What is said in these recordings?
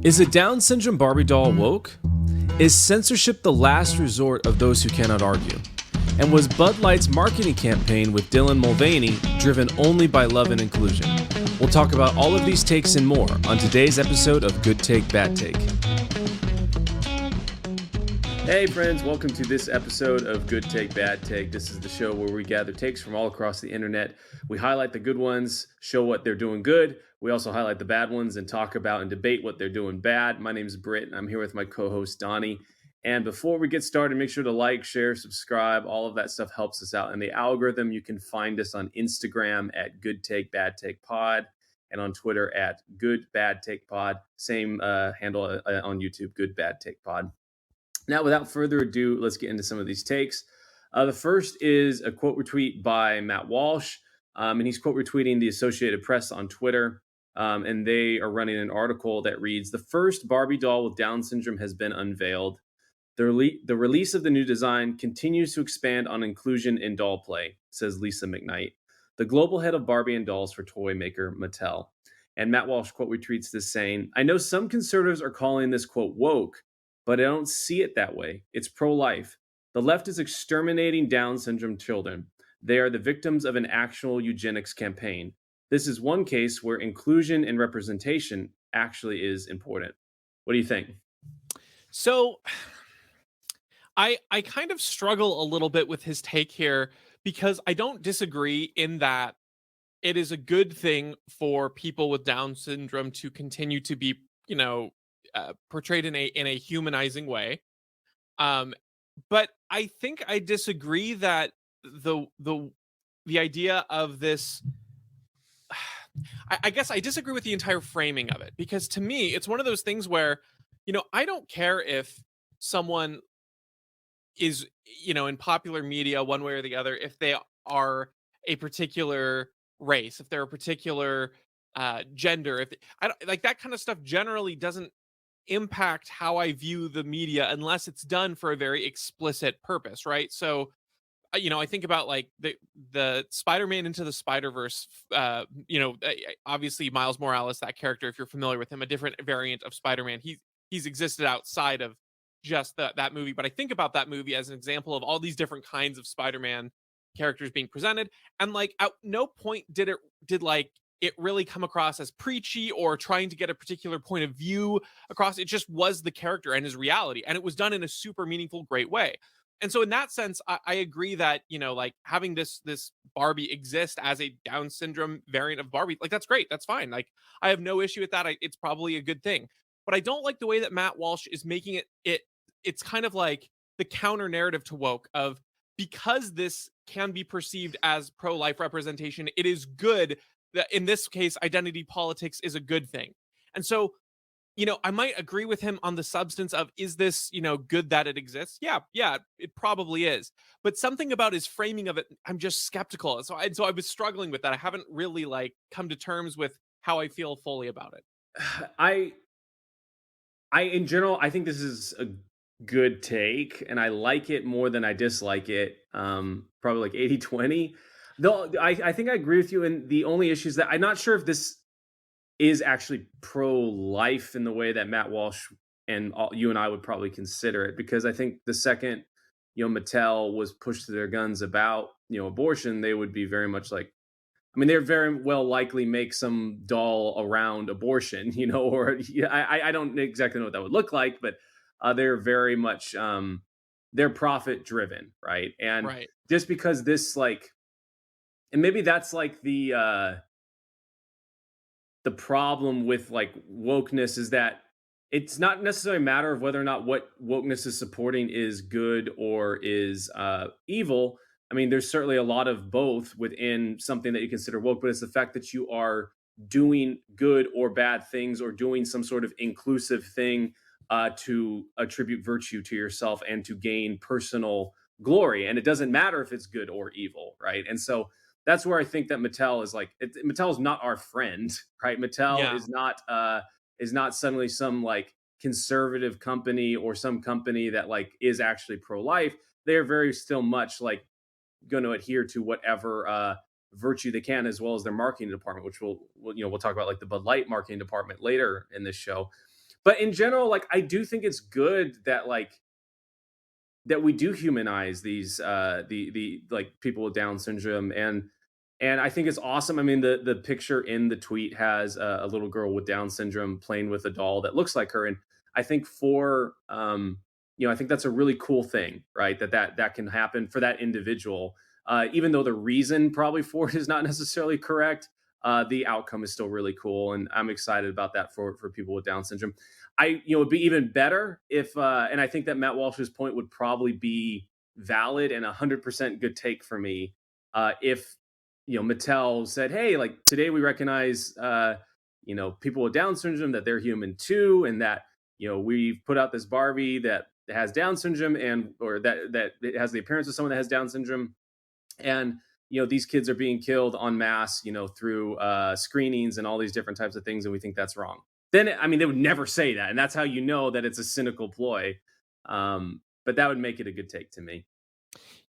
Is a Down syndrome Barbie doll woke? Is censorship the last resort of those who cannot argue? And was Bud Light's marketing campaign with Dylan Mulvaney driven only by love and inclusion? We'll talk about all of these takes and more on today's episode of Good Take, Bad Take. Hey friends, welcome to this episode of Good Take, Bad Take. This is the show where we gather takes from all across the internet. We highlight the good ones, show what they're doing good. We also highlight the bad ones and talk about and debate what they're doing bad. My name is Britt, and I'm here with my co-host Donnie. And before we get started, make sure to like, share, subscribe. All of that stuff helps us out in the algorithm. You can find us on Instagram at Good Take, Bad Take Pod, and on Twitter at Good Bad Take Pod. Same handle on YouTube, Good Bad Take Pod. Now, without further ado, let's get into some of these takes. The first is a quote retweet by Matt Walsh, and he's quote retweeting the Associated Press on Twitter, and they are running an article that reads, "The first Barbie doll with Down syndrome has been unveiled. The release of the new design continues to expand on inclusion in doll play," says Lisa McKnight, the global head of Barbie and dolls for toy maker Mattel. And Matt Walsh quote retweets this saying, "I know some conservatives are calling this quote woke, but I don't see it that way. It's pro-life. The left is exterminating Down syndrome children. They are the victims of an actual eugenics campaign. This is one case where inclusion and representation actually is important." What do you think? So I kind of struggle a little bit with his take here because I don't disagree in that it is a good thing for people with Down syndrome to continue to be, portrayed in a humanizing way. But I think I disagree that the idea of this. I guess I disagree with the entire framing of it, because to me, it's one of those things where, I don't care if someone is, in popular media one way or the other, if they are a particular race, if they're a particular gender, if I don't like that kind of stuff generally doesn't impact how I view the media unless it's done for a very explicit purpose, right? So I think about like the Spider-Man Into the Spider-Verse, obviously Miles Morales, that character, if you're familiar with him, a different variant of Spider-Man. He's existed outside of just that movie, but I think about that movie as an example of all these different kinds of Spider-Man characters being presented, and like at no point did it really come across as preachy or trying to get a particular point of view across. It just was the character and his reality, and it was done in a super meaningful, great way. And so in that sense, I agree that, like having this Barbie exist as a Down syndrome variant of Barbie, like that's great. That's fine. Like I have no issue with that. It's probably a good thing. But I don't like the way that Matt Walsh is making it's kind of like the counter narrative to woke of, because this can be perceived as pro-life representation, it is good that in this case, identity politics is a good thing. And so, I might agree with him on the substance of, is this, good that it exists? Yeah, it probably is. But something about his framing of it, I'm just skeptical. So I was struggling with that. I haven't really like come to terms with how I feel fully about it. I in general, I think this is a good take, and I like it more than I dislike it. Probably like 80-20. Though I think I agree with you. And the only issue is that I'm not sure if this is actually pro-life in the way that Matt Walsh and you and I would probably consider it, because I think the second, Mattel was pushed to their guns about, abortion, they would be very much like, they're very well likely make some doll around abortion, or I don't exactly know what that would look like, but they're very much they're profit driven, right? And Right. just because this and maybe that's like the problem with like wokeness is that it's not necessarily a matter of whether or not what wokeness is supporting is good or is evil. There's certainly a lot of both within something that you consider woke, but it's the fact that you are doing good or bad things, or doing some sort of inclusive thing to attribute virtue to yourself and to gain personal glory. And it doesn't matter if it's good or evil, right? And so that's where I think that Mattel is Mattel is not our friend, right? Mattel Yeah. is not suddenly some like conservative company or some company that like is actually pro-life. They're very still much like going to adhere to whatever virtue they can, as well as their marketing department, which we'll talk about, like the Bud Light marketing department later in this show. But in general, like I do think it's good that that we do humanize these the like people with Down syndrome, and I think it's awesome. I mean, the picture in the tweet has a little girl with Down syndrome playing with a doll that looks like her, and I think for I think that's a really cool thing, right? That can happen for that individual, even though the reason probably for it is not necessarily correct. The outcome is still really cool, and I'm excited about that for people with Down syndrome. It'd be even better if, and I think that Matt Walsh's point would probably be valid and 100% good take for me, if Mattel said, "Hey, like today we recognize, people with Down syndrome that they're human too, and that we've put out this Barbie that has Down syndrome and or that it has the appearance of someone that has Down syndrome, and these kids are being killed en masse, through screenings and all these different types of things, and we think that's wrong." Then I mean, they would never say that, and that's how you know that it's a cynical ploy. But that would make it a good take to me.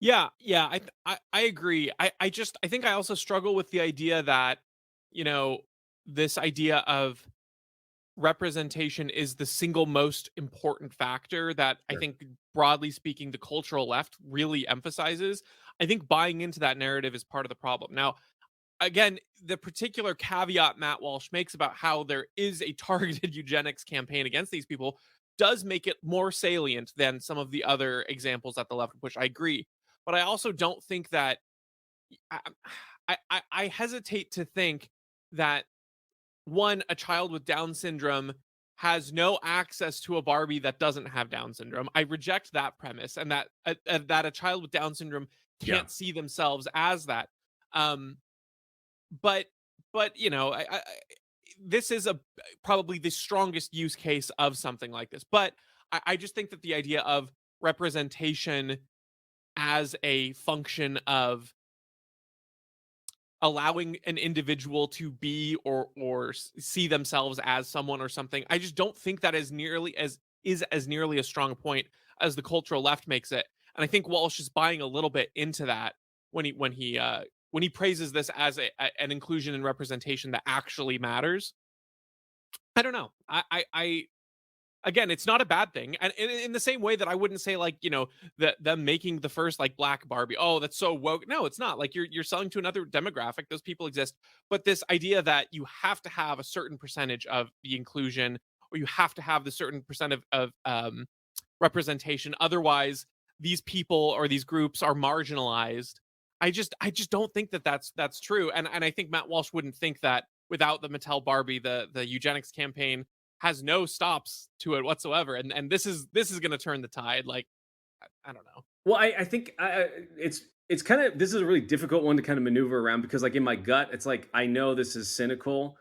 Yeah, yeah, I agree. I think I also struggle with the idea that, you know, this idea of representation is the single most important factor that I Sure. think, broadly speaking, the cultural left really emphasizes. I think buying into that narrative is part of the problem. Now, again, the particular caveat Matt Walsh makes about how there is a targeted eugenics campaign against these people does make it more salient than some of the other examples that the left push. I agree. But I also don't think that I, I hesitate to think that one, a child with Down syndrome has no access to a Barbie that doesn't have Down syndrome. I reject that premise, and that a child with Down syndrome Yeah. can't see themselves as that. Um, but this is a probably the strongest use case of something like this. But I just think that the idea of representation as a function of allowing an individual to be or see themselves as someone or something, I just don't think that is as nearly a strong point as the cultural left makes it. And I think Walsh is buying a little bit into that when he praises this as an inclusion and representation that actually matters. I don't know. Again, it's not a bad thing, and in the same way that I wouldn't say, like, that them making the first, like, black Barbie, oh, that's so woke. No, it's not. Like, you're selling to another demographic. Those people exist. But this idea that you have to have a certain percentage of the inclusion, or you have to have the certain percent of representation, otherwise these people or these groups are marginalized. I just don't think that that's true. And I think Matt Walsh wouldn't think that without the Mattel Barbie, the eugenics campaign has no stops to it whatsoever. And this is going to turn the tide. Like, I don't know. Well, I think it's kind of, this is a really difficult one to kind of maneuver around, because like in my gut, it's like I know this is cynical,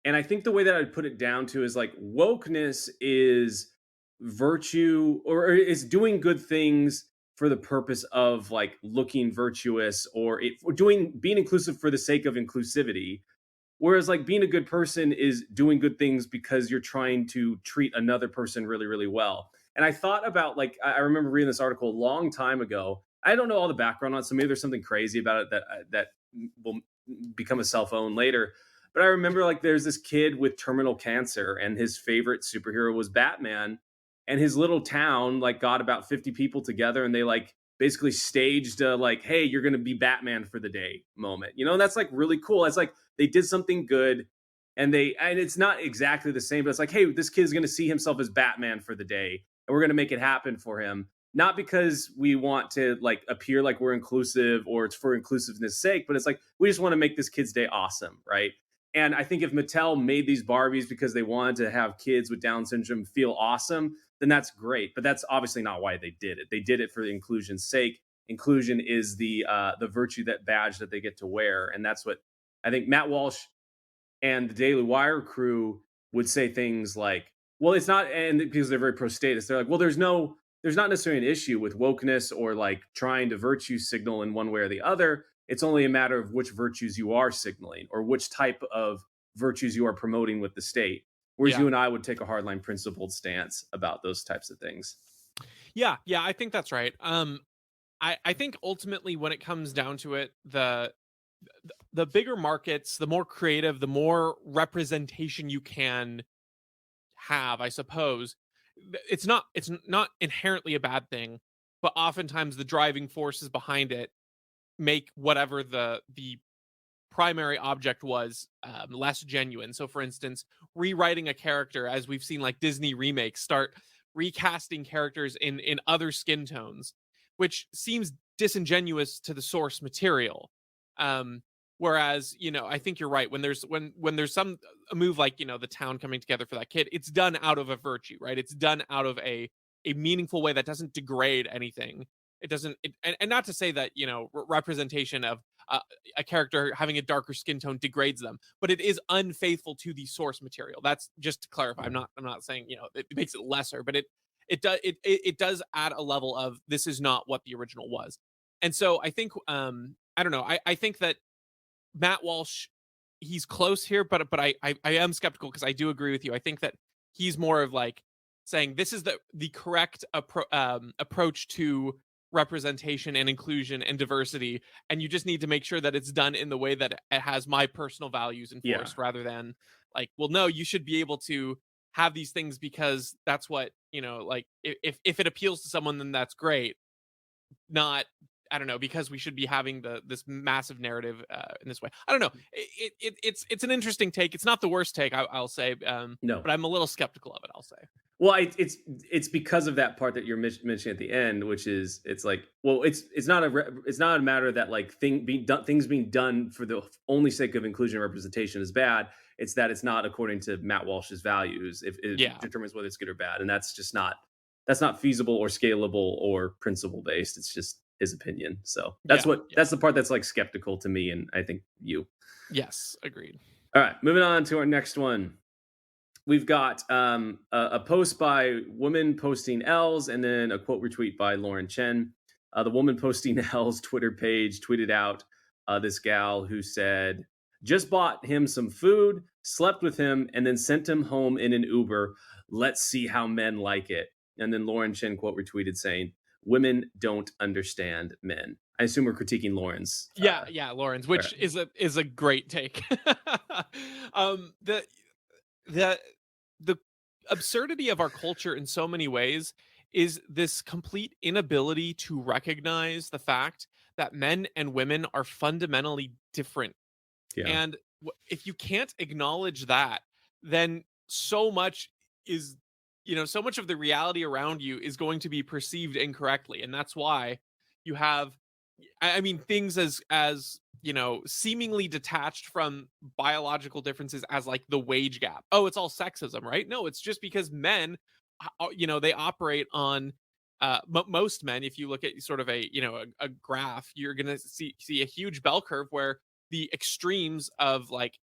and I think the way that I'd put it down to is like wokeness is virtue, or is doing good things for the purpose of like looking virtuous, or doing being inclusive for the sake of inclusivity. Whereas like being a good person is doing good things because you're trying to treat another person really, really well. And I thought about like I remember reading this article a long time ago. I don't know all the background on it, so maybe there's something crazy about it that will become a cell phone later. But I remember like there's this kid with terminal cancer, and his favorite superhero was Batman. And his little town like got about 50 people together, and they like basically staged a like, "Hey, you're gonna be Batman for the day" moment. And that's like really cool. It's like they did something good, and it's not exactly the same, but it's like, hey, this kid's going to see himself as Batman for the day, and we're going to make it happen for him, not because we want to like appear like we're inclusive or it's for inclusiveness sake, but it's like we just want to make this kid's day awesome, right? And I think if Mattel made these Barbies because they wanted to have kids with Down syndrome feel awesome, then that's great. But that's obviously not why they did it. They did it for the inclusion's sake. Inclusion is the virtue, that badge that they get to wear, and that's what I think Matt Walsh and the Daily Wire crew would say things like, well, it's not, and because they're very pro status, they're like, well, there's not necessarily an issue with wokeness or like trying to virtue signal in one way or the other. It's only a matter of which virtues you are signaling or which type of virtues you are promoting with the state. Whereas Yeah. you and I would take a hardline principled stance about those types of things. Yeah, yeah, I think that's right. I think ultimately when it comes down to it, the bigger markets, the more creative, the more representation you can have, I suppose, it's not inherently a bad thing, but oftentimes the driving forces behind it make whatever the primary object was less genuine. So, for instance, rewriting a character, as we've seen like Disney remakes start recasting characters in other skin tones, which seems disingenuous to the source material. Um, Whereas, I think you're right. When there's some a move like the town coming together for that kid, it's done out of a virtue, right? It's done out of a meaningful way that doesn't degrade anything. It doesn't, and not to say that representation of uh, a character having a darker skin tone degrades them, but it is unfaithful to the source material. That's just to clarify. I'm not saying it makes it lesser, but it does add a level of this is not what the original was. And so I think I don't know. I think that Matt Walsh, he's close here, but I am skeptical because I do agree with you. I think that he's more of like saying this is the correct approach to representation and inclusion and diversity, and you just need to make sure that it's done in the way that it has my personal values Yeah. enforced, rather than like, well, no, you should be able to have these things because that's what like if it appeals to someone, then that's great. Not, I don't know, because we should be having this massive narrative in this way. I don't know. It's an interesting take. It's not the worst take, I'll say, No. but I'm a little skeptical of it. I'll say. Well, it's because of that part that you're mentioning at the end, which is it's like, well, it's not a matter that like things being done for the only sake of inclusion and representation is bad. It's that it's not according to Matt Walsh's values. If it Yeah, determines whether it's good or bad, and that's not feasible or scalable or principle based. It's just his opinion. So yeah, yeah. that's the part that's like skeptical to me, and I think you. Yes, agreed. All right, moving on to our next one. We've got a post by woman posting L's and then a quote retweet by Lauren Chen. The woman posting L's Twitter page tweeted out this gal who said, just bought him some food, slept with him, and then sent him home in an Uber. Let's see how men like it. And then Lauren Chen quote retweeted saying, women don't understand men. I assume we're critiquing Lauren's. Yeah, yeah, Lawrence, All right. which is a great take. The the the absurdity of our culture in so many ways is this complete inability to recognize the fact that men and women are fundamentally different. Yeah. And if you can't acknowledge that, then so much is, so much of the reality around you is going to be perceived incorrectly. And that's why you have, I mean, things as seemingly detached from biological differences as like the wage gap. Oh, it's all sexism, right? No, it's just because men, they operate on most men. If you look at sort of a graph, you're gonna see a huge bell curve where the extremes of like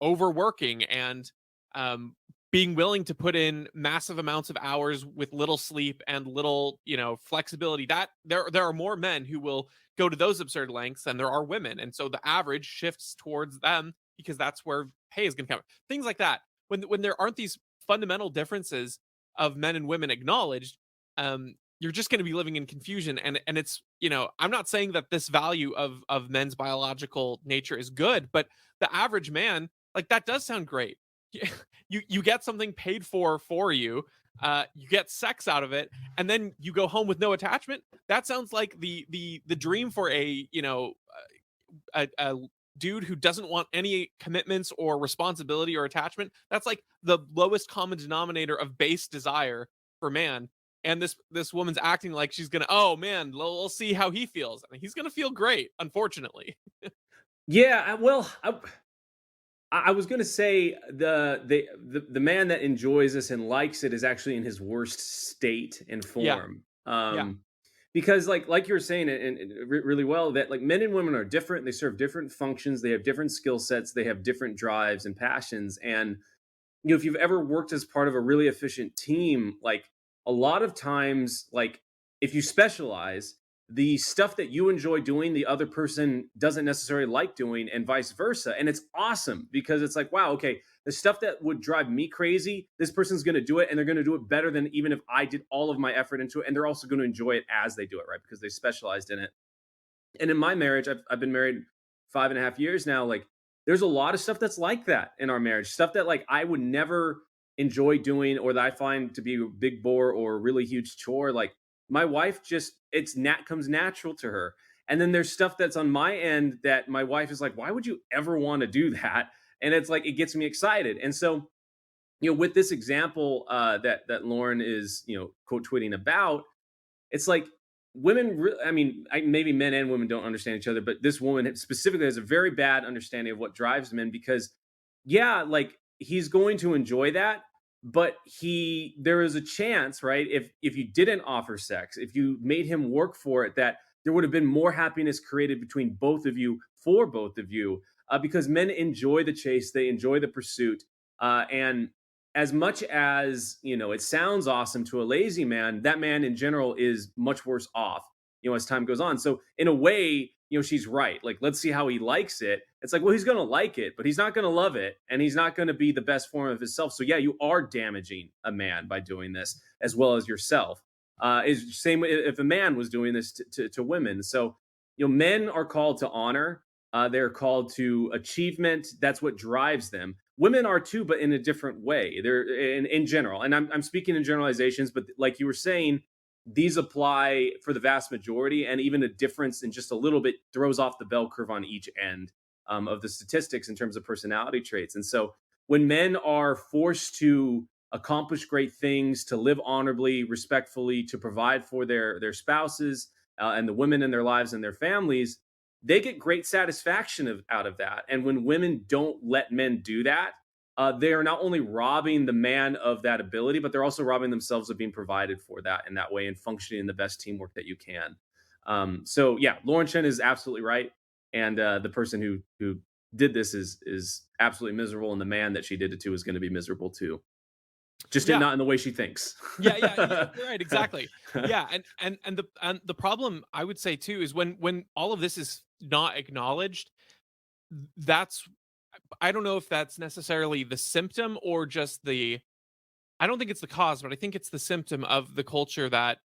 overworking and um, being willing to put in massive amounts of hours with little sleep and little flexibility, that there are more men who will go to those absurd lengths than there are women, and so the average shifts towards them because that's where pay is going to come, things like that. When there aren't these fundamental differences of men and women acknowledged, you're just going to be living in confusion. And it's, I'm not saying that this value of men's biological nature is good, but the average man, like, that does sound great. You get something paid for you, you get sex out of it, and then you go home with no attachment. That sounds like the dream for a dude who doesn't want any commitments or responsibility or attachment. That's like the lowest common denominator of base desire for man. And this woman's acting like she's gonna, oh man, we'll see how he feels. I mean, he's gonna feel great, unfortunately. Yeah. Well, I was gonna say the man that enjoys this and likes it is actually in his worst state and Yeah, form. yeah, Because like you were saying it and really well that like men and women are different. They serve different functions. They have different skill sets. They have different drives and passions. And if you've ever worked as part of a really efficient team, like a lot of times, like if you specialize, the stuff that you enjoy doing, the other person doesn't necessarily like doing, and vice versa. And it's awesome because it's like, wow, okay, the stuff that would drive me crazy, this person's going to do it, and they're going to do it better than even if I did all of my effort into it. And they're also going to enjoy it as they do it, right? Because they specialized in it. And in my marriage, I've been married 5.5 years now. Like, there's a lot of stuff that's like that in our marriage. Stuff that like I would never enjoy doing or that I find to be a big bore or a really huge chore, like my wife just it's nat comes natural to her. And then there's stuff that's on my end that my wife is like, why would you ever want to do that? And it's like it gets me excited. And so, with this example that Lauren is, quote tweeting about, it's like I mean, maybe men and women don't understand each other, but this woman specifically has a very bad understanding of what drives men because, yeah, like he's going to enjoy that, but there is a chance, right? If you didn't offer sex, if you made him work for it, that there would have been more happiness created between both of you for both of you, because men enjoy the chase, they enjoy the pursuit, and as much as it sounds awesome to a lazy man, that man in general is much worse off as time goes on. So in a way, she's right. Like, let's see how he likes it. It's like, well, he's going to like it, but he's not going to love it, and he's not going to be the best form of himself. So yeah, you are damaging a man by doing this, as well as yourself. Is same if a man was doing this to women. So men are called to honor, they're called to achievement. That's what drives them. Women are too, but in a different way. They're in general, and I'm speaking in generalizations, but like you were saying, these apply for the vast majority, and even a difference in just a little bit throws off the bell curve on each end of the statistics in terms of personality traits. And so, when men are forced to accomplish great things, to live honorably, respectfully, to provide for their spouses and the women in their lives and their families, they get great satisfaction out of that. And when women don't let men do that, they are not only robbing the man of that ability, but they're also robbing themselves of being provided for that in that way and functioning in the best teamwork that you can. So yeah, Lauren Chen is absolutely right, and the person who did this is absolutely miserable, and the man that she did it to is going to be miserable too, just Yeah. not in the way she thinks. Yeah, right, exactly. Yeah, and the problem I would say too is when all of this is not acknowledged, that's I don't know if that's necessarily the symptom or just the I don't think it's the cause, but I think it's the symptom of the culture that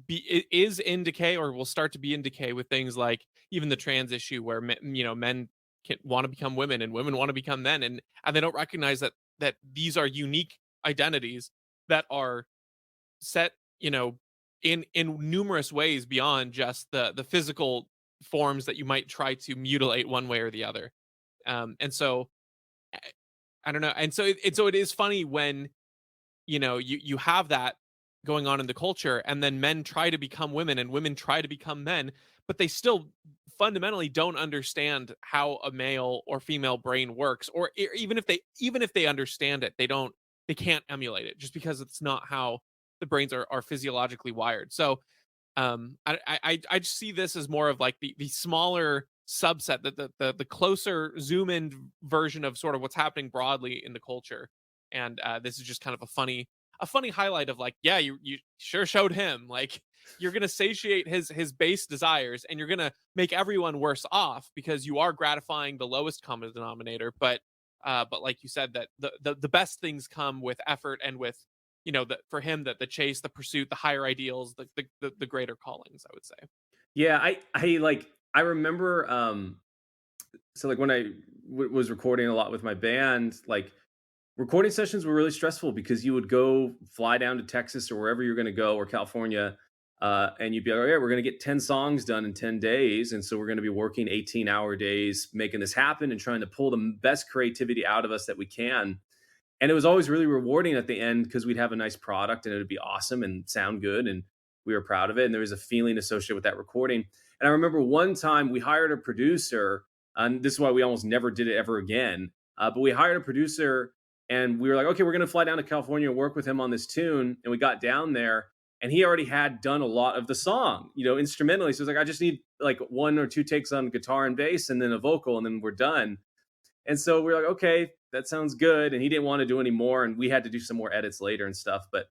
is in decay or will start to be in decay with things like even the trans issue where men can want to become women and women want to become men, and they don't recognize that these are unique identities that are set, in numerous ways beyond just the physical forms that you might try to mutilate one way or the other. And so I I don't know. And so it is funny when you have that going on in the culture, and then men try to become women and women try to become men, but they still fundamentally don't understand how a male or female brain works, or even if they understand it, they can't emulate it just because it's not how the brains are physiologically wired. So I just see this as more of like the smaller subset, the closer zoom in version of sort of what's happening broadly in the culture. And this is just kind of a funny highlight of like, yeah, you sure showed him like you're gonna satiate his base desires, and you're gonna make everyone worse off because you are gratifying the lowest common denominator. But like you said, that the best things come with effort and with for him that the chase, the pursuit, the higher ideals, the greater callings, I would say. Yeah, I remember, so like when I was recording a lot with my band, like recording sessions were really stressful because you would go fly down to Texas or wherever you're going to go, or California, and you'd be like, "Oh yeah, we're going to get 10 songs done in 10 days, and so we're going to be working 18-hour days making this happen and trying to pull the best creativity out of us that we can." And it was always really rewarding at the end because we'd have a nice product and it would be awesome and sound good, and we were proud of it, and there was a feeling associated with that recording. And I remember one time we hired a producer, and this is why we almost never did it ever again. But we hired a producer, and we were like, okay, we're going to fly down to California and work with him on this tune. And we got down there, and he already had done a lot of the song, instrumentally. So it was like, I just need like one or two takes on guitar and bass, and then a vocal, and then we're done. And so we are like, okay, that sounds good. And he didn't want to do any more, and we had to do some more edits later and stuff. But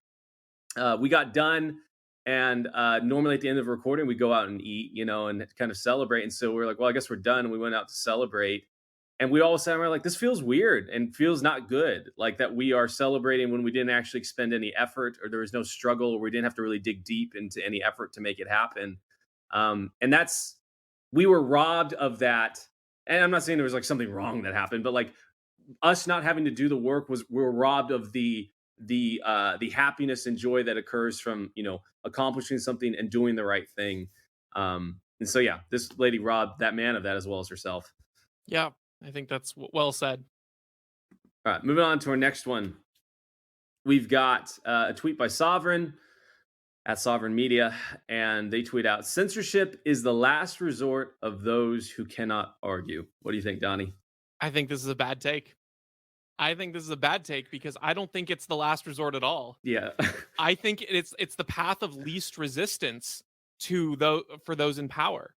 we got done, and normally at the end of a recording, we go out and eat, and kind of celebrate. And so we are like, well, I guess we're done. And we went out to celebrate, and we all sat around like, this feels weird and feels not good. Like that we are celebrating when we didn't actually expend any effort, or there was no struggle, or we didn't have to really dig deep into any effort to make it happen. And we were robbed of that. And I'm not saying there was like something wrong that happened, but like us not having to do the work was we're robbed of the happiness and joy that occurs from accomplishing something and doing the right thing. And so yeah, this lady robbed that man of that as well as herself. Yeah, I think that's well said. All right, moving on to our next one. We've got a tweet by Sovereign at Sovereign Media, and they tweet out, "Censorship is the last resort of those who cannot argue." What do you think, Donnie? I think this is a bad take. I think this is a bad take because I don't think it's the last resort at all. Yeah. I think it's the path of least resistance to for those in power.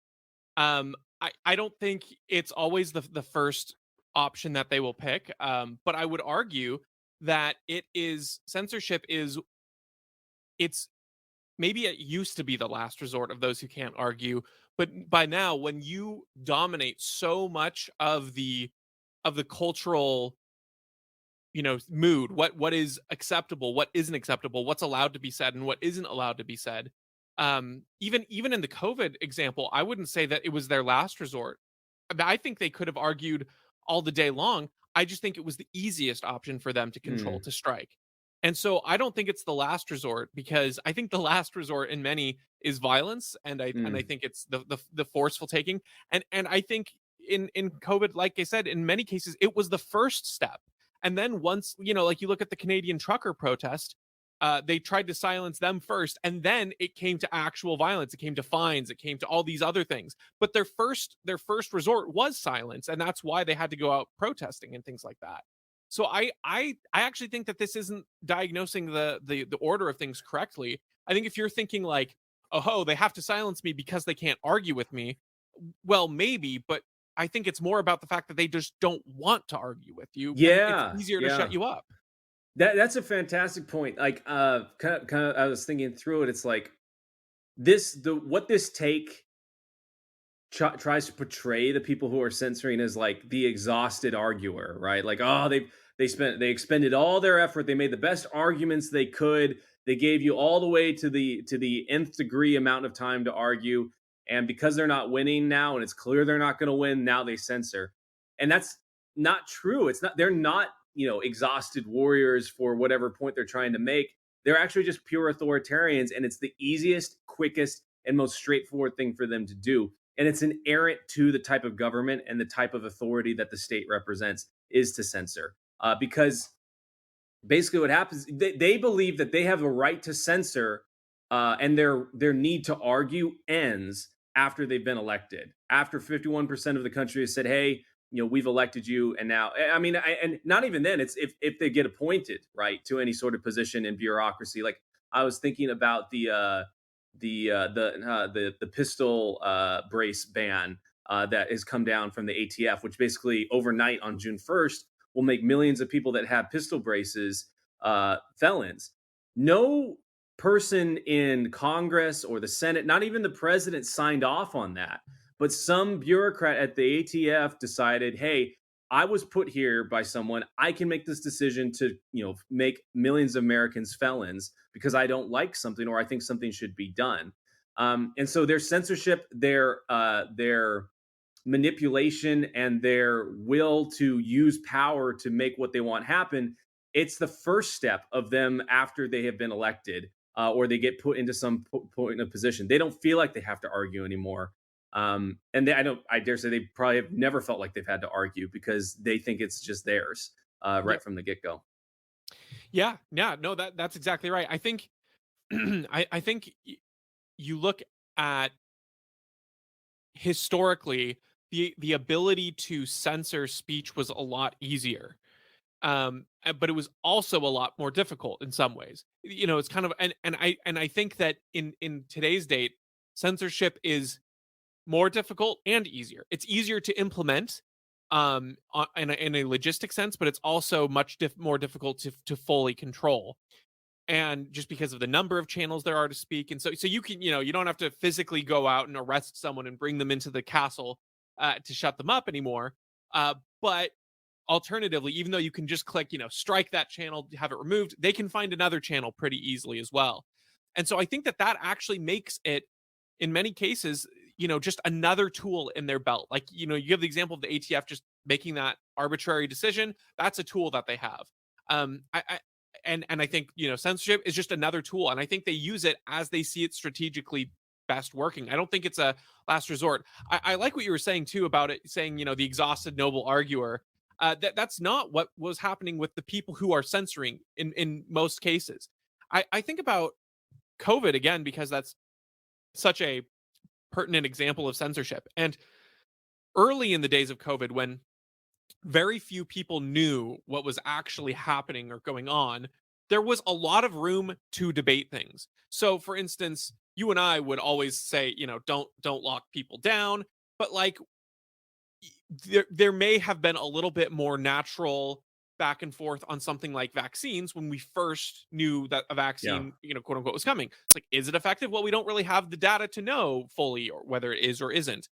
I don't think it's always the first option that they will pick. But I would argue that censorship is it's maybe it used to be the last resort of those who can't argue, but by now, when you dominate so much of the cultural mood, what is acceptable, what isn't acceptable, what's allowed to be said and what isn't allowed to be said. Even in the COVID example, I wouldn't say that it was their last resort. I think they could have argued all the day long. I just think it was the easiest option for them to control, Mm, to strike. And so I don't think it's the last resort, because I think the last resort in many is violence, and I mm, think it's the forceful taking. And I think in COVID, like I said, in many cases it was the first step. And then once, like you look at the Canadian trucker protest, they tried to silence them first, and then it came to actual violence. It came to fines. It came to all these other things. But their first resort was silence, and that's why they had to go out protesting and things like that. So I actually think that this isn't diagnosing the order of things correctly. I think if you're thinking like, oh, they have to silence me because they can't argue with me, well, maybe, but I think it's more about the fact that they just don't want to argue with you, and it's yeah, easier to shut yeah. you up. That's a fantastic point. Like, kind of, I was thinking through it. It's like what this take tries to portray the people who are censoring as like the exhausted arguer, right? Like, oh, they expended all their effort, they made the best arguments they could, they gave you all the way to the nth degree amount of time to argue, and because they're not winning now, and it's clear they're not going to win, now they censor, and that's not true. It's not. They're not exhausted warriors for whatever point they're trying to make. They're actually just pure authoritarians, and it's the easiest, quickest, and most straightforward thing for them to do, and it's inherent to the type of government and the type of authority that the state represents is to censor, because basically what happens, they believe that they have a right to censor, and their need to argue ends after they've been elected, after 51% of the country has said, hey, we've elected you, and now, I mean, and not even then, it's if they get appointed, right, to any sort of position in bureaucracy. Like, I was thinking about the pistol brace ban that has come down from the ATF, which basically overnight on June 1st will make millions of people that have pistol braces felons. No person in Congress or the Senate, not even the president, signed off on that. But some bureaucrat at the ATF decided, hey, I was put here by someone. I can make this decision to, make millions of Americans felons because I don't like something or I think something should be done. And so their censorship, their manipulation, and their will to use power to make what they want happen, it's the first step of them after they have been elected, or they get put into some point of position. They don't feel like they have to argue anymore. And I dare say they probably have never felt like they've had to argue because they think it's just theirs, right Yep. from the get go. Yeah. Yeah. No, that's exactly right. I think I think you look at historically, the ability to censor speech was a lot easier. But it was also a lot more difficult in some ways. It's kind of, and I think that in today's date, censorship is more difficult and easier. It's easier to implement in a logistic sense, but it's also much more difficult to fully control. And just because of the number of channels there are to speak, and so you can, you don't have to physically go out and arrest someone and bring them into the castle to shut them up anymore. But alternatively, even though you can just click, strike that channel, have it removed, they can find another channel pretty easily as well. And so I think that actually makes it, in many cases, just another tool in their belt. Like, you give the example of the ATF just making that arbitrary decision, that's a tool that they have. I and I think, censorship is just another tool, and I think they use it as they see it strategically best working. I don't think it's a last resort. I like what you were saying too about it, saying, the exhausted noble arguer. That's not what was happening with the people who are censoring in most cases. I think about COVID again because that's such a pertinent example of censorship. And early in the days of COVID, when very few people knew what was actually happening or going on, there was a lot of room to debate things. So, for instance, you and I would always say, don't lock people down, but like there may have been a little bit more natural back and forth on something like vaccines when we first knew that a Yeah. vaccine, quote unquote, was coming. It's like, is it effective? Well, we don't really have the data to know fully or whether it is or isn't.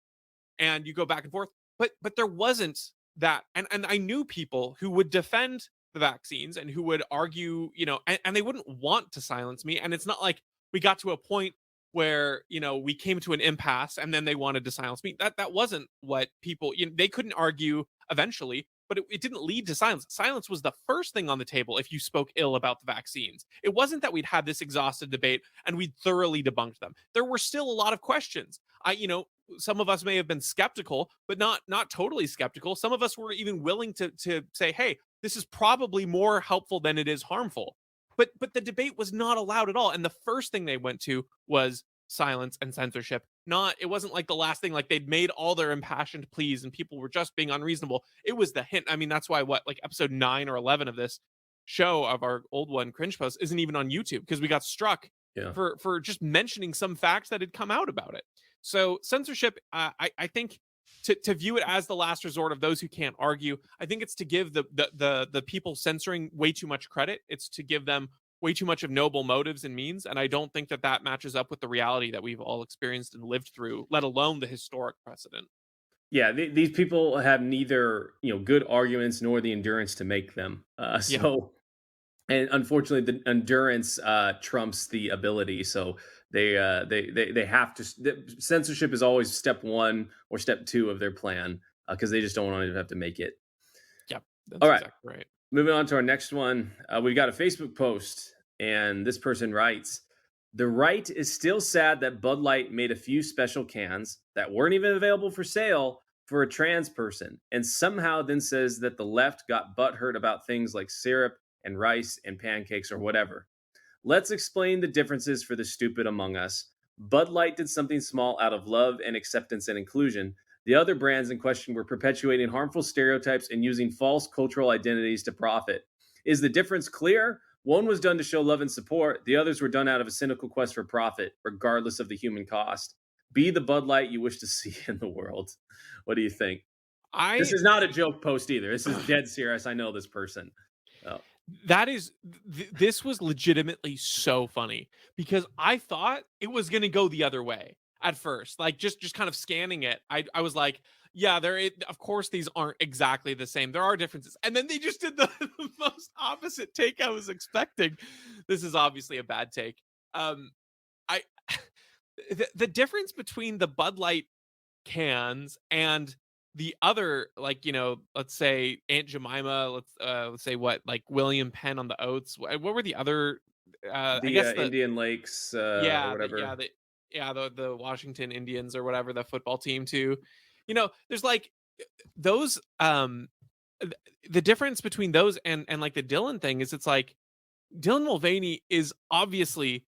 And you go back and forth, but there wasn't that. And I knew people who would defend the vaccines and who would argue, and they wouldn't want to silence me. And it's not like we got to a point where we came to an impasse and then they wanted to silence me. That wasn't what people, they couldn't argue eventually, but it didn't lead to silence. Silence was the first thing on the table if you spoke ill about the vaccines. It wasn't that we'd had this exhausted debate and we'd thoroughly debunked them. There were still a lot of questions. Some of us may have been skeptical, but not totally skeptical. Some of us were even willing to say, hey, this is probably more helpful than it is harmful. But the debate was not allowed at all. And the first thing they went to was silence and censorship. It wasn't like the last thing, like they'd made all their impassioned pleas and people were just being unreasonable. It was the hint. I mean, that's why like episode 9 or 11 of this show of our old one, Cringe Post, isn't even on YouTube because we got struck Yeah. for just mentioning some facts that had come out about it. So censorship, I think to view it as the last resort of those who can't argue, I think it's to give the people censoring way too much credit. It's to give them way too much of noble motives and means, and I don't think that matches up with the reality that we've all experienced and lived through, let alone the historic precedent. Yeah, these people have neither good arguments nor the endurance to make them. Yeah. And unfortunately, the endurance trumps the ability. So they have to. Censorship is always step one or step two of their plan because they just don't want to have to make it. Yep, All that's right, exactly right. moving on to our next one. We've got a Facebook post, and this person writes: "The right is still sad that Bud Light made a few special cans that weren't even available for sale for a trans person, and somehow then says that the left got butthurt about things like syrup and rice and pancakes or whatever. Let's explain the differences for the stupid among us. Bud Light did something small out of love and acceptance and inclusion. The other brands in question were perpetuating harmful stereotypes and using false cultural identities to profit. Is the difference clear? One was done to show love and support. The others were done out of a cynical quest for profit, regardless of the human cost. Be the Bud Light you wish to see in the world." What do you think? This I is not a joke post either. This is dead serious. I know this person. Oh, That is this was legitimately so funny because I thought it was gonna go the other way at first. Like just kind of scanning it, I was like, yeah, of course these aren't exactly the same. There are differences. And then they just did the most opposite take I was expecting. This is obviously a bad take. I the difference between the Bud Light cans and the other, like, let's say Aunt Jemima, let's say what, like William Penn on the oats, what were the other, I the guess the Indian Lakes or yeah whatever. the Washington Indians or whatever, the football team too. There's like those, th- the difference between those and like the Dylan thing is, it's like Dylan Mulvaney is obviously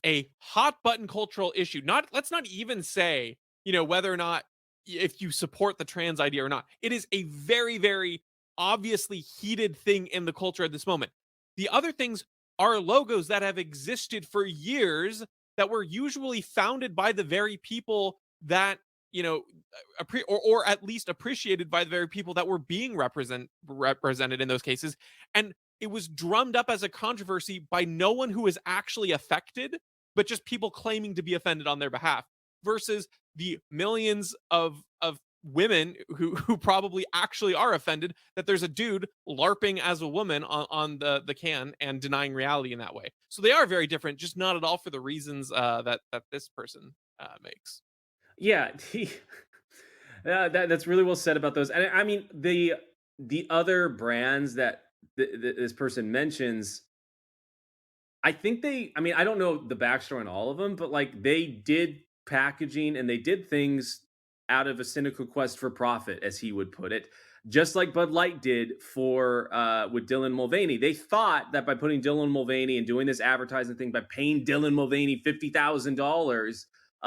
a hot button cultural issue. Let's not even say, whether or not, if you support the trans idea or not. It is a very, very obviously heated thing in the culture at this moment. The other things are logos that have existed for years that were usually founded by the very people that, or at least appreciated by the very people that were being represented in those cases. And it was drummed up as a controversy by no one who is actually affected, but just people claiming to be offended on their behalf, versus the millions of women who probably actually are offended that there's a dude larping as a woman on the can and denying reality in that way. So they are very different, just not at all for the reasons that this person makes. Yeah, That's really well said about those. And I mean, the other brands that this person mentions, I think I mean, I don't know the backstory on all of them, but like they did packaging and they did things out of a cynical quest for profit, as he would put it, just like Bud Light did for with Dylan Mulvaney. They thought that by putting Dylan Mulvaney and doing this advertising thing, by paying Dylan Mulvaney $50,000,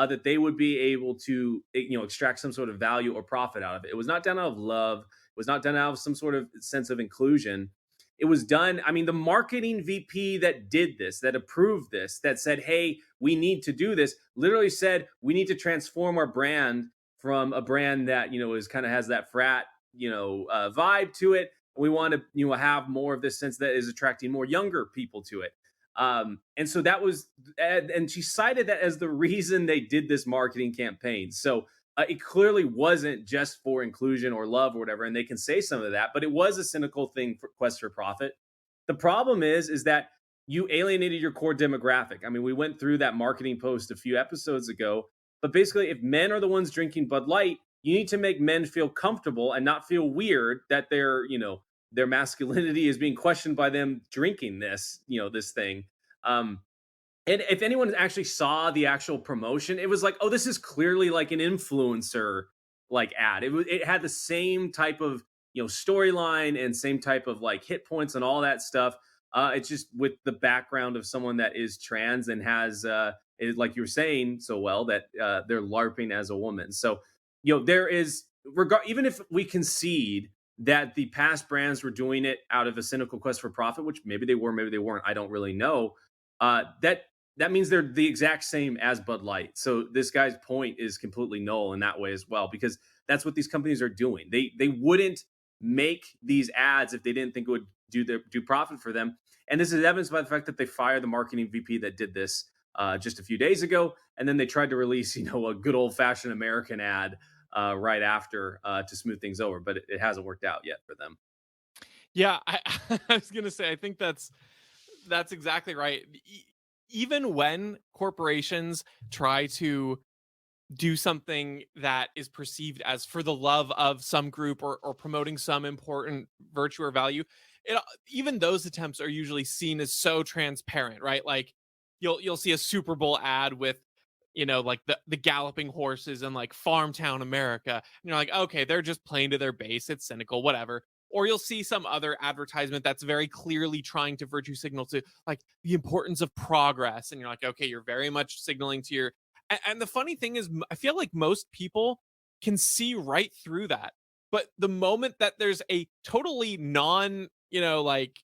that they would be able to extract some sort of value or profit out of it. It was not done out of love. It was not done out of some sort of sense of inclusion. It was done. I mean, the marketing VP that did this, that approved this, that said, hey, we need to do this, literally said, we need to transform our brand from a brand that, is kind of has that frat, vibe to it. We want to, have more of this sense that is attracting more younger people to it. And so that was, and she cited that as the reason they did this marketing campaign. So it clearly wasn't just for inclusion or love or whatever, and they can say some of that, but it was a cynical thing for quest for profit. The problem is that you alienated your core demographic. I mean, we went through that marketing post a few episodes ago, but basically, if men are the ones drinking Bud Light, you need to make men feel comfortable and not feel weird that their masculinity is being questioned by them drinking this thing. Um, and if anyone actually saw the actual promotion, it was like, oh, this is clearly like an influencer like ad. It had the same type of storyline and same type of like hit points and all that stuff. It's just with the background of someone that is trans and has like you were saying so well that they're LARPing as a woman. So there is even if we concede that the past brands were doing it out of a cynical quest for profit, which maybe they were, maybe they weren't. I don't really know. That means they're the exact same as Bud Light. So this guy's point is completely null in that way as well, because that's what these companies are doing. They wouldn't make these ads if they didn't think it would do profit for them. And this is evidenced by the fact that they fired the marketing VP that did this just a few days ago, and then they tried to release a good old fashioned American ad right after to smooth things over, but it hasn't worked out yet for them. Yeah, I was gonna say I think that's exactly right. Even when corporations try to do something that is perceived as for the love of some group or promoting some important virtue or value, it even those attempts are usually seen as so transparent, right? Like you'll see a Super Bowl ad with like the galloping horses and like farm town America, and you're like, okay, they're just playing to their base, it's cynical, whatever. Or you'll see some other advertisement that's very clearly trying to virtue signal to like the importance of progress, and you're like, okay, you're very much signaling to your and the funny thing is, I feel like most people can see right through that. But the moment that there's a totally non, like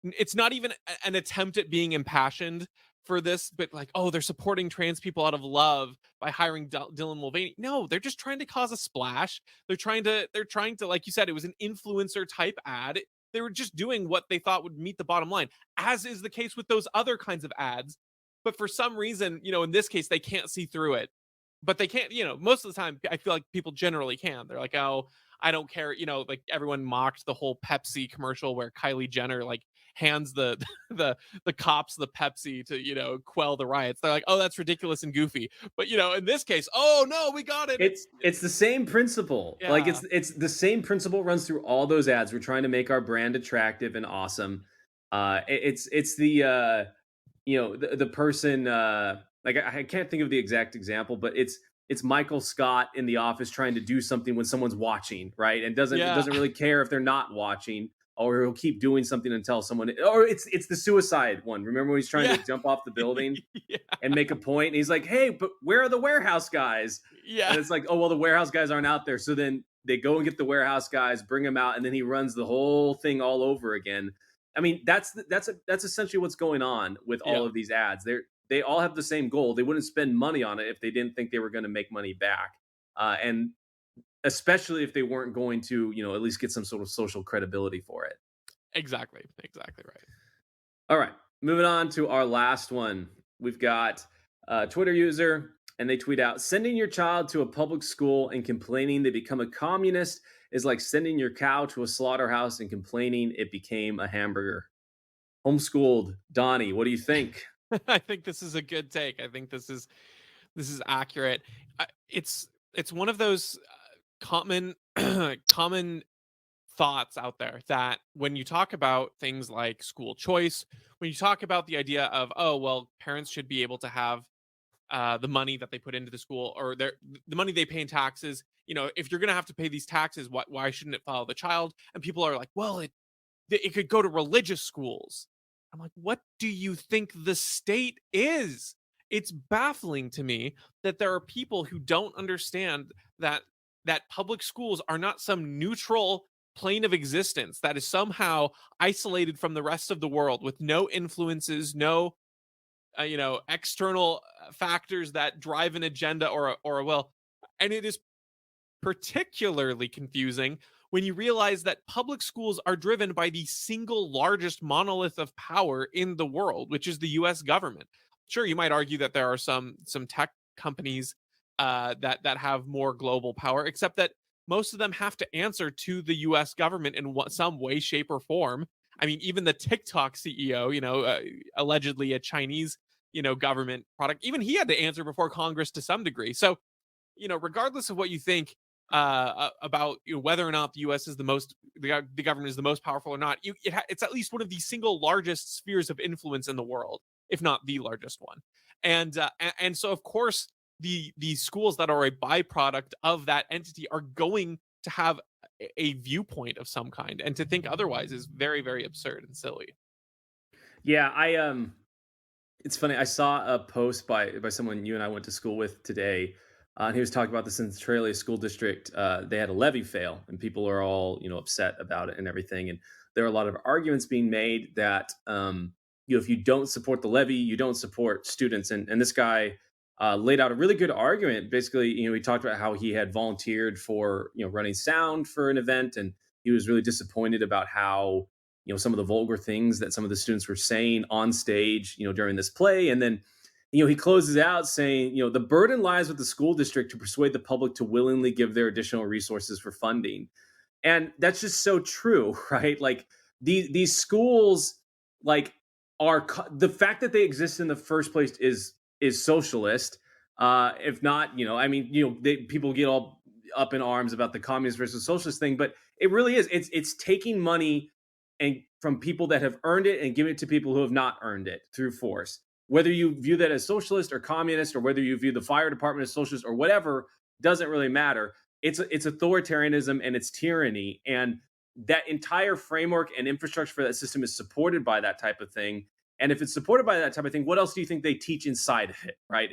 it's not even an attempt at being impassioned for this, but like, oh, they're supporting trans people out of love by hiring Dylan Mulvaney. No, they're just trying to cause a splash. They're trying to, like you said, it was an influencer type ad. They were just doing what they thought would meet the bottom line, as is the case with those other kinds of ads. But for some reason, in this case, they can't see through it. But they can't, most of the time, I feel like people generally can. They're like, oh, I don't care. Like everyone mocked the whole Pepsi commercial where Kylie Jenner like hands the the cops the Pepsi to quell the riots. They're like, oh, that's ridiculous and goofy. But in this case, oh no, we got it. It's the same principle. Like Yeah, it's the same principle runs through all those ads. We're trying to make our brand attractive and awesome. It's the the person like I can't think of the exact example, but it's Michael Scott in The Office trying to do something when someone's watching, right? And yeah, doesn't really care if they're not watching, or he'll keep doing something until someone, or it's the suicide one. Remember when he's trying yeah, to jump off the building yeah, and make a point, and he's like, "Hey, but where are the warehouse guys?" yeah, And it's like, "Oh, well, the warehouse guys aren't out there." So then they go and get the warehouse guys, bring them out, and then he runs the whole thing all over again. I mean, that's essentially what's going on with all yeah. of these ads. They all have the same goal. They wouldn't spend money on it if they didn't think they were going to make money back, and especially if they weren't going to, at least get some sort of social credibility for it. Exactly, exactly right. All right, moving on to our last one. We've got a Twitter user, and they tweet out, sending your child to a public school and complaining they become a communist is like sending your cow to a slaughterhouse and complaining it became a hamburger. Homeschooled. Donnie, what do you think? I think this is a good take. I think this is accurate. It's one of those. common common thoughts out there that when you talk about things like school choice, when you talk about the idea of, oh well, parents should be able to have the money that they put into the school, or the money they pay in taxes. If you're going to have to pay these taxes, why shouldn't it follow the child? And people are like, well, it could go to religious schools. I'm like, what do you think the state is? It's baffling to me that there are people who don't understand that public schools are not some neutral plane of existence that is somehow isolated from the rest of the world with no influences, no external factors that drive an agenda or a will. And it is particularly confusing when you realize that public schools are driven by the single largest monolith of power in the world, which is the US government. Sure, you might argue that there are some tech companies that have more global power, except that most of them have to answer to the US government in some way, shape, or form. I mean, even the TikTok CEO, allegedly a Chinese, government product, even he had to answer before Congress to some degree. So, regardless of what you think about whether or not the U.S. is the government is the most powerful or not, it's at least one of the single largest spheres of influence in the world, if not the largest one. And so, of course, the schools that are a byproduct of that entity are going to have a viewpoint of some kind, and to think otherwise is very, very absurd and silly. Yeah, it's funny. I saw a post by someone you and I went to school with today, and he was talking about the Centralia School District. They had a levy fail, and people are all upset about it and everything. And there are a lot of arguments being made that if you don't support the levy, you don't support students. And this guy laid out a really good argument. Basically, he talked about how he had volunteered for running sound for an event, and he was really disappointed about how some of the vulgar things that some of the students were saying on stage during this play. And then he closes out saying the burden lies with the school district to persuade the public to willingly give their additional resources for funding. And that's just so true. Right? Like these schools, like, the fact that they exist in the first place is socialist. If not, I mean, people get all up in arms about the communist versus socialist thing, but it really is. It's taking money and from people that have earned it and giving it to people who have not earned it through force. Whether you view that as socialist or communist, or whether you view the fire department as socialist or whatever, doesn't really matter. It's authoritarianism and it's tyranny, and that entire framework and infrastructure for that system is supported by that type of thing. And if it's supported by that type of thing, what else do you think they teach inside of it, right?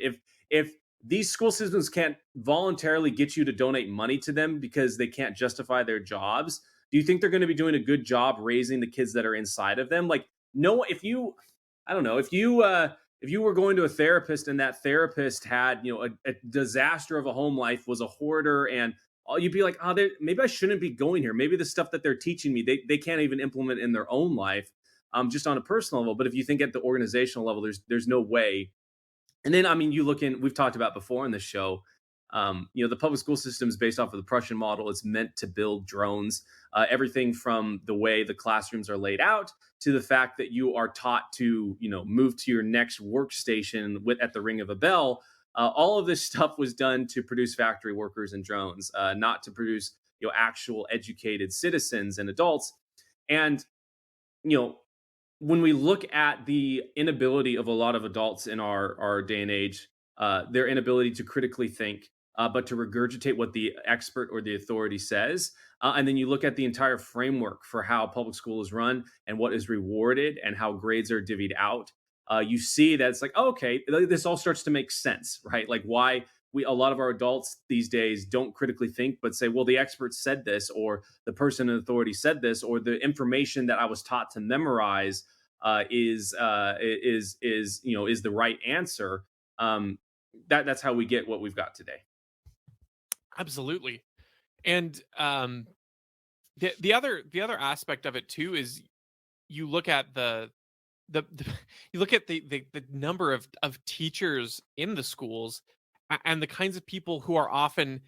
If these school systems can't voluntarily get you to donate money to them because they can't justify their jobs, do you think they're going to be doing a good job raising the kids that are inside of them? Like, no, I don't know, if you were going to a therapist and that therapist had, a disaster of a home life, was a hoarder, and you'd be like, oh, maybe I shouldn't be going here. Maybe the stuff that they're teaching me, they can't even implement in their own life, just on a personal level. But if you think at the organizational level, there's no way. And then, I mean, we've talked about before in the show, the public school system is based off of the Prussian model. It's meant to build drones, everything from the way the classrooms are laid out to the fact that you are taught to, move to your next workstation at the ring of a bell. All of this stuff was done to produce factory workers and drones, not to produce, actual educated citizens and adults. And, you know, when we look at the inability of a lot of adults in our day and age, their inability to critically think, but to regurgitate what the expert or the authority says, and then you look at the entire framework for how public school is run and what is rewarded and how grades are divvied out, you see that it's like, oh, okay, this all starts to make sense, right? Like why a lot of our adults these days don't critically think, but say, well, the expert said this, or the person in authority said this, or the information that I was taught to memorize is the right answer. That's how we get what we've got today. Absolutely. And the other aspect of it too is you look at the you look at the number of teachers in the schools, and the kinds of people who are often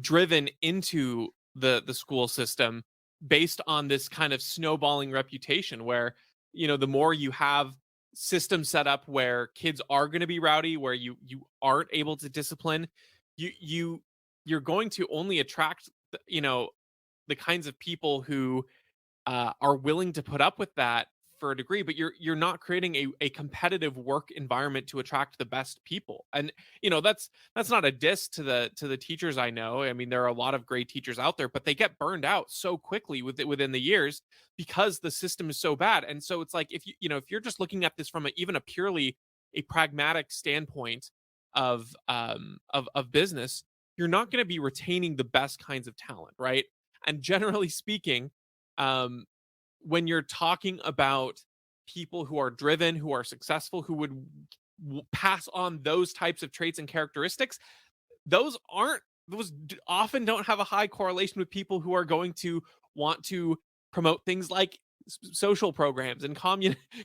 driven into the school system based on this kind of snowballing reputation where the more you have systems set up where kids are going to be rowdy, where you aren't able to discipline, you you're going to only attract, the kinds of people who are willing to put up with that for a degree, but you're not creating a competitive work environment to attract the best people. And that's not a diss to the teachers I know. I mean, there are a lot of great teachers out there, but they get burned out so quickly within the years because the system is so bad. And so it's like, if you're just looking at this from even a purely a pragmatic standpoint of business, you're not going to be retaining the best kinds of talent, right? And generally speaking, um when you're talking about people who are driven, who are successful, who would pass on those types of traits and characteristics, those often don't have a high correlation with people who are going to want to promote things like social programs and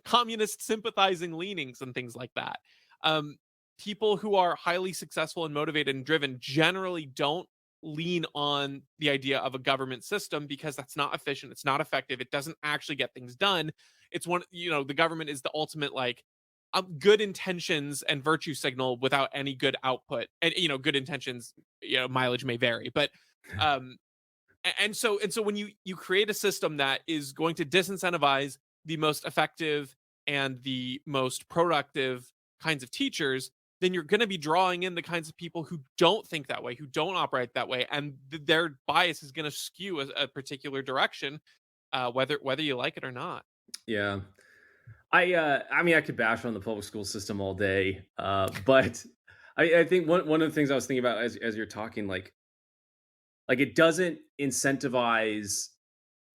communist sympathizing leanings and things like that. Um, People who are highly successful and motivated and driven generally don't lean on the idea of a government system because that's not efficient, it's not effective, it doesn't actually get things done. It's the government is the ultimate, like, good intentions and virtue signal without any good output. And good intentions, mileage may vary, but um and so when you create a system that is going to disincentivize the most effective and the most productive kinds of teachers, then you're going to be drawing in the kinds of people who don't think that way, who don't operate that way, and their bias is going to skew a particular direction, whether you like it or not. Yeah. I mean, I could bash on the public school system all day, but I think one of the things I was thinking about as you're talking, like it doesn't incentivize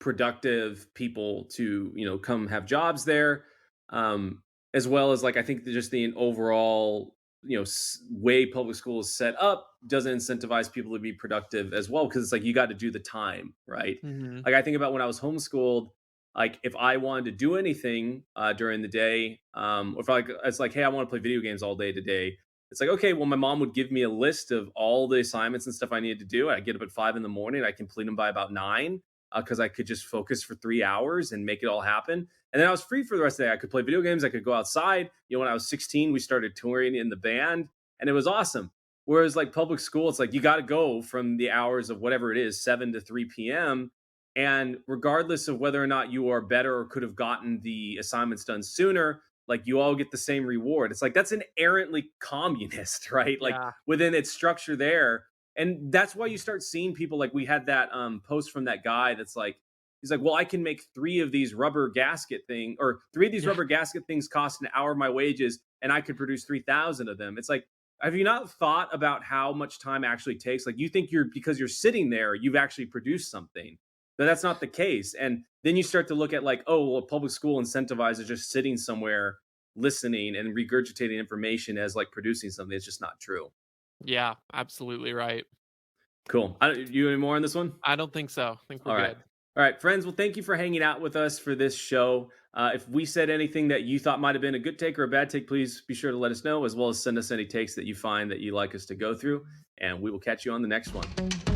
productive people to come have jobs there, um as well as, like, I think that just the overall way public school is set up doesn't incentivize people to be productive as well, because it's like you got to do the time, right? Hmm. Like, I think about when I was homeschooled, like if I wanted to do anything during the day, or if it's like, hey, I want to play video games all day today, it's like, okay, well, my mom would give me a list of all the assignments and stuff I needed to do. I get up at 5 in the morning, I complete them by about 9, because I could just focus for 3 hours and make it all happen. And then I was free for the rest of the day. I could play video games. I could go outside. When I was 16, we started touring in the band, and it was awesome. Whereas, like, public school, it's like you got to go from the hours of whatever it is, 7 to 3 p.m. And regardless of whether or not you are better or could have gotten the assignments done sooner, like, you all get the same reward. It's like that's inherently communist, right? Like, Yeah. within its structure there. And that's why you start seeing people, like, we had that post from that guy that's like, he's like, well, I can make three of these Yeah. rubber gasket things cost an hour of my wages, and I could produce 3,000 of them. It's like, have you not thought about how much time actually takes? Like, you think because you're sitting there, you've actually produced something, but that's not the case. And then you start to look at, like, oh, well, public school incentivizes just sitting somewhere, listening and regurgitating information as like producing something. It's just not true. Yeah, absolutely right. Cool. You any more on this one? I don't think so. I think we're All right. good. All right, friends. Well, thank you for hanging out with us for this show. If we said anything that you thought might have been a good take or a bad take, please be sure to let us know, as well as send us any takes that you find that you like us to go through. And we will catch you on the next one.